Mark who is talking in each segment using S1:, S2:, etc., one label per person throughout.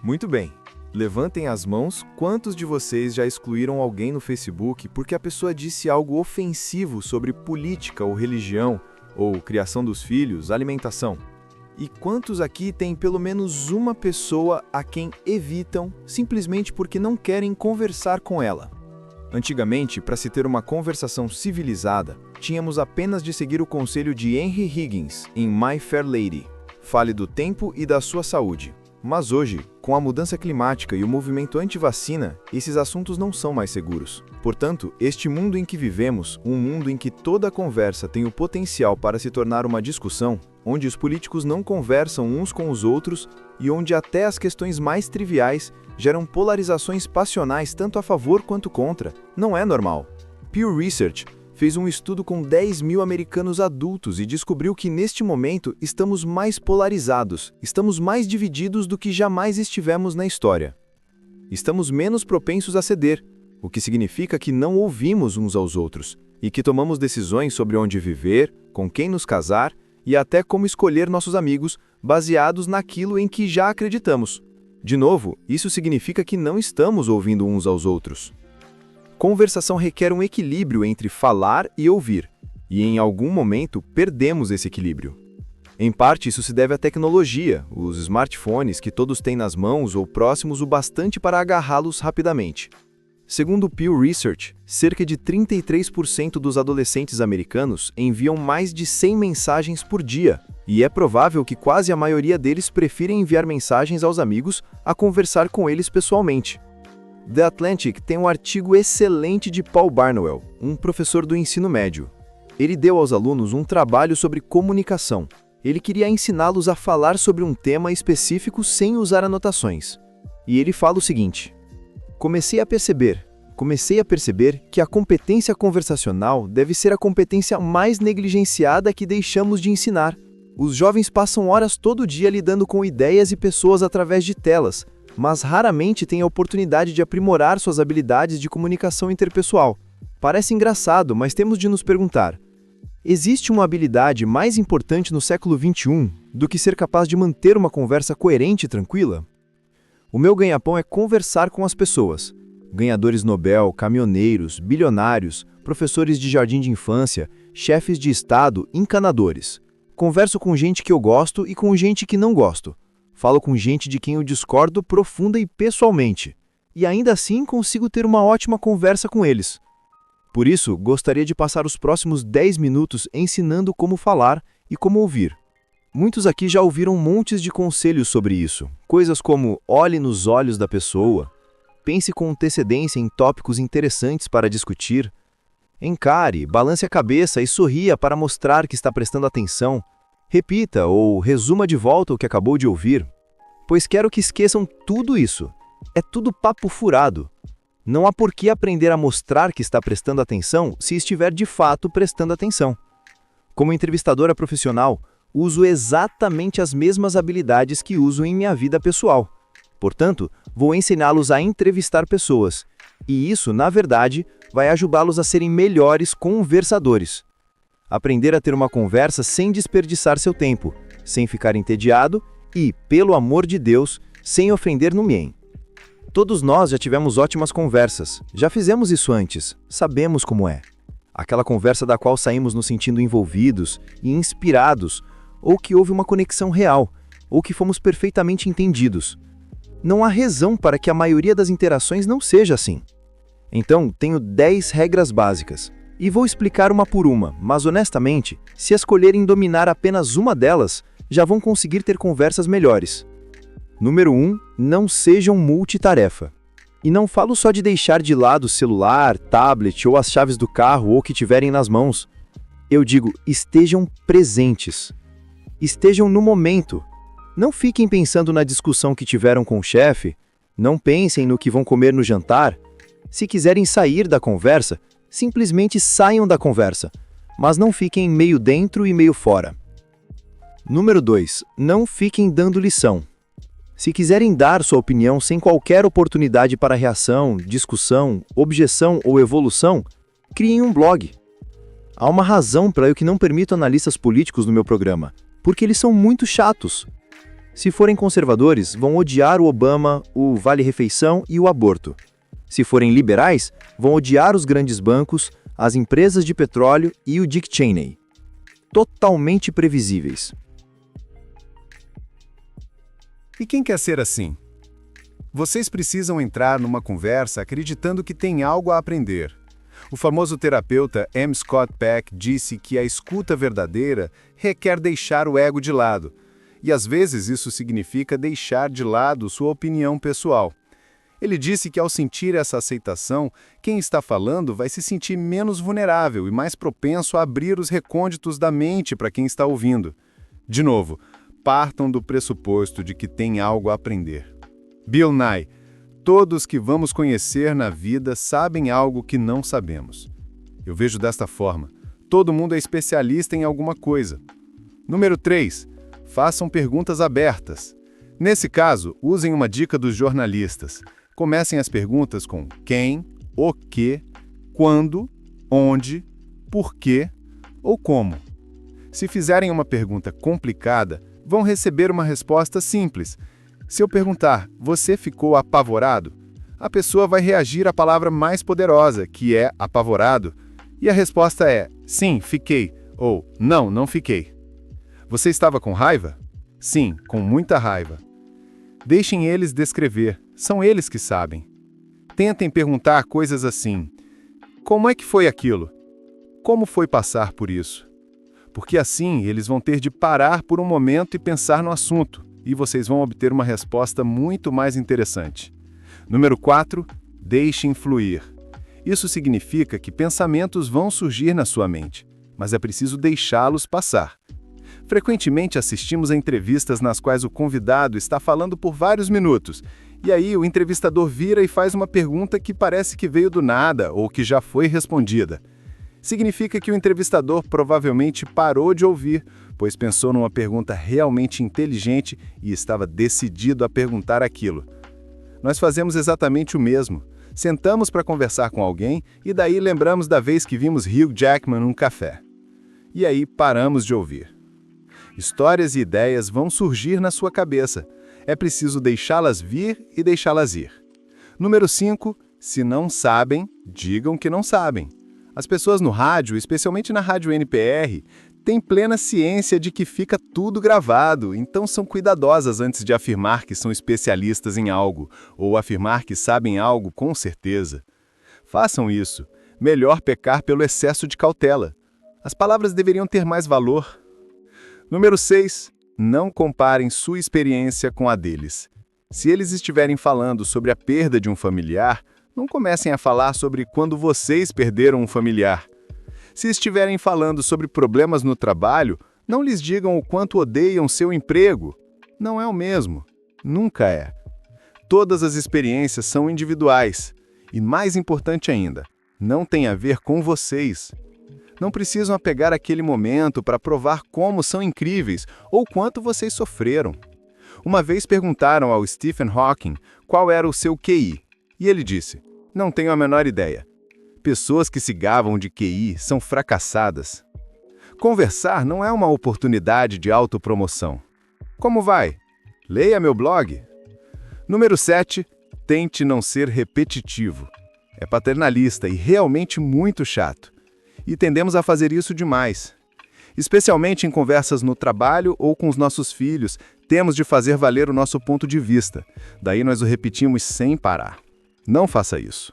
S1: Muito bem. Levantem as mãos, quantos de vocês já excluíram alguém no Facebook porque a pessoa disse algo ofensivo sobre política ou religião, ou criação dos filhos, alimentação? E quantos aqui têm pelo menos uma pessoa a quem evitam simplesmente porque não querem conversar com ela? Antigamente, para se ter uma conversação civilizada, tínhamos apenas de seguir o conselho de Henry Higgins em My Fair Lady. Fale do tempo e da sua saúde. Mas hoje, com a mudança climática e o movimento anti-vacina, esses assuntos não são mais seguros. Portanto, este mundo em que vivemos, um mundo em que toda conversa tem o potencial para se tornar uma discussão, onde os políticos não conversam uns com os outros e onde até as questões mais triviais geram polarizações passionais tanto a favor quanto contra, não é normal. Pew Research fez um estudo com 10.000 americanos adultos e descobriu que neste momento estamos mais polarizados, estamos mais divididos do que jamais estivemos na história. Estamos menos propensos a ceder, o que significa que não ouvimos uns aos outros e que tomamos decisões sobre onde viver, com quem nos casar e até como escolher nossos amigos baseados naquilo em que já acreditamos. De novo, isso significa que não estamos ouvindo uns aos outros. Conversação requer um equilíbrio entre falar e ouvir, e em algum momento perdemos esse equilíbrio. Em parte, isso se deve à tecnologia, os smartphones que todos têm nas mãos ou próximos o bastante para agarrá-los rapidamente. Segundo o Pew Research, cerca de 33% dos adolescentes americanos enviam mais de 100 mensagens por dia, e é provável que quase a maioria deles prefira enviar mensagens aos amigos a conversar com eles pessoalmente. The Atlantic tem um artigo excelente de Paul Barnwell, um professor do ensino médio. Ele deu aos alunos um trabalho sobre comunicação. Ele queria ensiná-los a falar sobre um tema específico sem usar anotações. E ele fala o seguinte: Comecei a perceber que a competência conversacional deve ser a competência mais negligenciada que deixamos de ensinar. Os jovens passam horas todo dia lidando com ideias e pessoas através de telas, mas raramente têm a oportunidade de aprimorar suas habilidades de comunicação interpessoal. Parece engraçado, mas temos de nos perguntar: existe uma habilidade mais importante no século XXI do que ser capaz de manter uma conversa coerente e tranquila? O meu ganha-pão é conversar com as pessoas. Ganhadores Nobel, caminhoneiros, bilionários, professores de jardim de infância, chefes de estado, encanadores. Converso com gente que eu gosto e com gente que não gosto. Falo com gente de quem eu discordo profunda e pessoalmente. E ainda assim consigo ter uma ótima conversa com eles. Por isso, gostaria de passar os próximos 10 minutos ensinando como falar e como ouvir. Muitos aqui já ouviram montes de conselhos sobre isso. Coisas como olhe nos olhos da pessoa, pense com antecedência em tópicos interessantes para discutir, encare, balance a cabeça e sorria para mostrar que está prestando atenção, repita ou resuma de volta o que acabou de ouvir, pois quero que esqueçam tudo isso. É tudo papo furado. Não há por que aprender a mostrar que está prestando atenção se estiver de fato prestando atenção. Como entrevistadora profissional, uso exatamente as mesmas habilidades que uso em minha vida pessoal. Portanto, vou ensiná-los a entrevistar pessoas. E isso, na verdade, vai ajudá-los a serem melhores conversadores. Aprender a ter uma conversa sem desperdiçar seu tempo, sem ficar entediado e, pelo amor de Deus, sem ofender ninguém. Todos nós já tivemos ótimas conversas, já fizemos isso antes, sabemos como é. Aquela conversa da qual saímos nos sentindo envolvidos e inspirados, ou que houve uma conexão real, ou que fomos perfeitamente entendidos. Não há razão para que a maioria das interações não seja assim. Então, tenho 10 regras básicas. E vou explicar uma por uma, mas honestamente, se escolherem dominar apenas uma delas, já vão conseguir ter conversas melhores. Número 1. Não sejam multitarefa. E não falo só de deixar de lado o celular, tablet ou as chaves do carro ou o que tiverem nas mãos. Eu digo, estejam presentes. Estejam no momento. Não fiquem pensando na discussão que tiveram com o chefe. Não pensem no que vão comer no jantar. Se quiserem sair da conversa, simplesmente saiam da conversa, mas não fiquem meio dentro e meio fora. Número 2. Não fiquem dando lição. Se quiserem dar sua opinião sem qualquer oportunidade para reação, discussão, objeção ou evolução, criem um blog. Há uma razão para eu que não permito analistas políticos no meu programa, porque eles são muito chatos.
S2: Se forem conservadores, vão odiar o Obama, o vale-refeição e o aborto. Se forem liberais, vão odiar os grandes bancos, as empresas de petróleo e o Dick Cheney. Totalmente previsíveis.
S3: E quem quer ser assim? Vocês precisam entrar numa conversa acreditando que tem algo a aprender. O famoso terapeuta M. Scott Peck disse que a escuta verdadeira requer deixar o ego de lado. E às vezes isso significa deixar de lado sua opinião pessoal. Ele disse que ao sentir essa aceitação, quem está falando vai se sentir menos vulnerável e mais propenso a abrir os recônditos da mente para quem está ouvindo. De novo, partam do pressuposto de que tem algo a aprender. Bill Nye: todos que vamos conhecer na vida sabem algo que não sabemos. Eu vejo desta forma: todo mundo é especialista em alguma coisa. Número 3. Façam perguntas abertas. Nesse caso, usem uma dica dos jornalistas. Comecem as perguntas com quem, o que, quando, onde, por quê ou como. Se fizerem uma pergunta complicada, vão receber uma resposta simples. Se eu perguntar, você ficou apavorado? A pessoa vai reagir à palavra mais poderosa, que é apavorado, e a resposta é, sim, fiquei, ou não, não fiquei. Você estava com raiva? Sim, com muita raiva. Deixem eles descrever, são eles que sabem. Tentem perguntar coisas assim: como é que foi aquilo? Como foi passar por isso? Porque assim eles vão ter de parar por um momento e pensar no assunto, e vocês vão obter uma resposta muito mais interessante. Número 4, deixem fluir. Isso significa que pensamentos vão surgir na sua mente, mas é preciso deixá-los passar. Frequentemente assistimos a entrevistas nas quais o convidado está falando por vários minutos, e aí o entrevistador vira e faz uma pergunta que parece que veio do nada ou que já foi respondida. Significa que o entrevistador provavelmente parou de ouvir, pois pensou numa pergunta realmente inteligente e estava decidido a perguntar aquilo. Nós fazemos exatamente o mesmo. Sentamos para conversar com alguém e daí lembramos da vez que vimos Hugh Jackman num café. E aí paramos de ouvir. Histórias e ideias vão surgir na sua cabeça. É preciso deixá-las vir e deixá-las ir. Número 5. Se não sabem, digam que não sabem. As pessoas no rádio, especialmente na rádio NPR, têm plena ciência de que fica tudo gravado, então são cuidadosas antes de afirmar que são especialistas em algo, ou afirmar que sabem algo com certeza. Façam isso. Melhor pecar pelo excesso de cautela. As palavras deveriam ter mais valor. Número 6. Não comparem sua experiência com a deles. Se eles estiverem falando sobre a perda de um familiar, não comecem a falar sobre quando vocês perderam um familiar. Se estiverem falando sobre problemas no trabalho, não lhes digam o quanto odeiam seu emprego. Não é o mesmo. Nunca é. Todas as experiências são individuais. E mais importante ainda, não tem a ver com vocês. Não precisam apegar aquele momento para provar como são incríveis ou quanto vocês sofreram. Uma vez perguntaram ao Stephen Hawking qual era o seu QI. E ele disse, não tenho a menor ideia. Pessoas que se gavam de QI são fracassadas. Conversar não é uma oportunidade de autopromoção. Como vai? Leia meu blog. Número 7. Tente não ser repetitivo. É paternalista e realmente muito chato. E tendemos a fazer isso demais. Especialmente em conversas no trabalho ou com os nossos filhos, temos de fazer valer o nosso ponto de vista. Daí nós o repetimos sem parar. Não faça isso.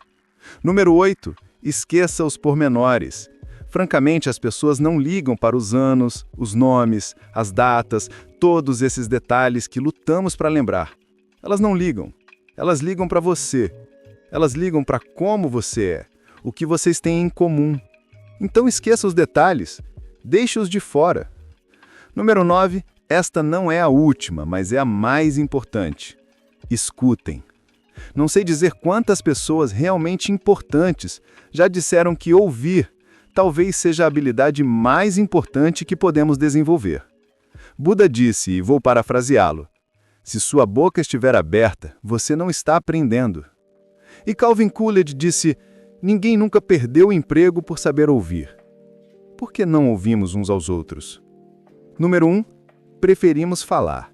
S3: Número 8. Esqueça os pormenores. Francamente, as pessoas não ligam para os anos, os nomes, as datas, todos esses detalhes que lutamos para lembrar. Elas não ligam. Elas ligam para você. Elas ligam para como você é, o que vocês têm em comum. Então esqueça os detalhes. Deixe-os de fora. Número 9. Esta não é a última, mas é a mais importante. Escutem. Não sei dizer quantas pessoas realmente importantes já disseram que ouvir talvez seja a habilidade mais importante que podemos desenvolver. Buda disse, e vou parafraseá-lo, se sua boca estiver aberta, você não está aprendendo. E Calvin Coolidge disse, ninguém nunca perdeu o emprego por saber ouvir. Por que não ouvimos uns aos outros? Número 1. Preferimos falar.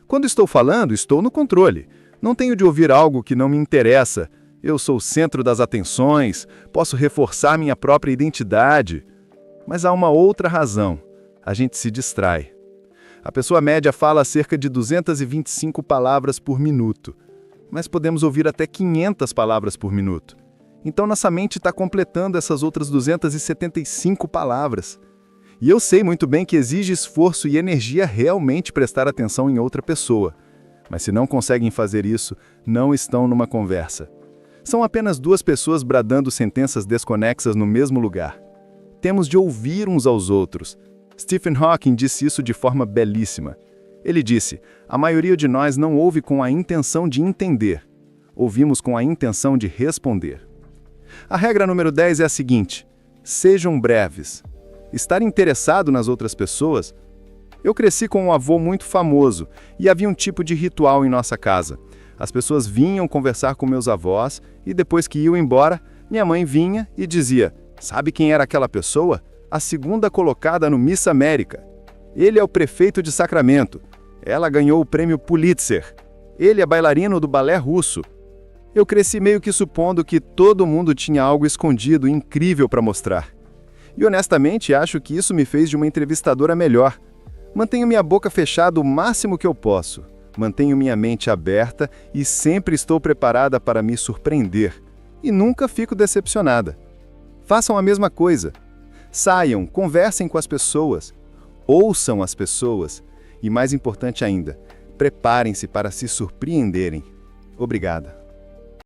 S3: Quando estou falando, estou no controle. Não tenho de ouvir algo que não me interessa. Eu sou o centro das atenções, posso reforçar minha própria identidade. Mas há uma outra razão. A gente se distrai. A pessoa média fala cerca de 225 palavras por minuto, mas podemos ouvir até 500 palavras por minuto. Então nossa mente está completando essas outras 275 palavras. E eu sei muito bem que exige esforço e energia realmente prestar atenção em outra pessoa. Mas se não conseguem fazer isso, não estão numa conversa. São apenas duas pessoas bradando sentenças desconexas no mesmo lugar. Temos de ouvir uns aos outros. Stephen Hawking disse isso de forma belíssima. Ele disse: a maioria de nós não ouve com a intenção de entender. Ouvimos com a intenção de responder. A regra número 10 é a seguinte: sejam breves. Estar interessado nas outras pessoas. Eu cresci com um avô muito famoso e havia um tipo de ritual em nossa casa. As pessoas vinham conversar com meus avós e depois que iam embora, minha mãe vinha e dizia: sabe quem era aquela pessoa? A segunda colocada no Miss América. Ele é o prefeito de Sacramento. Ela ganhou o prêmio Pulitzer. Ele é bailarino do balé russo. Eu cresci meio que supondo que todo mundo tinha algo escondido incrível para mostrar. E honestamente acho que isso me fez de uma entrevistadora melhor. Mantenho minha boca fechada o máximo que eu posso. Mantenho minha mente aberta e sempre estou preparada para me surpreender. E nunca fico decepcionada. Façam a mesma coisa. Saiam, conversem com as pessoas. Ouçam as pessoas. E mais importante ainda, preparem-se para se surpreenderem. Obrigada.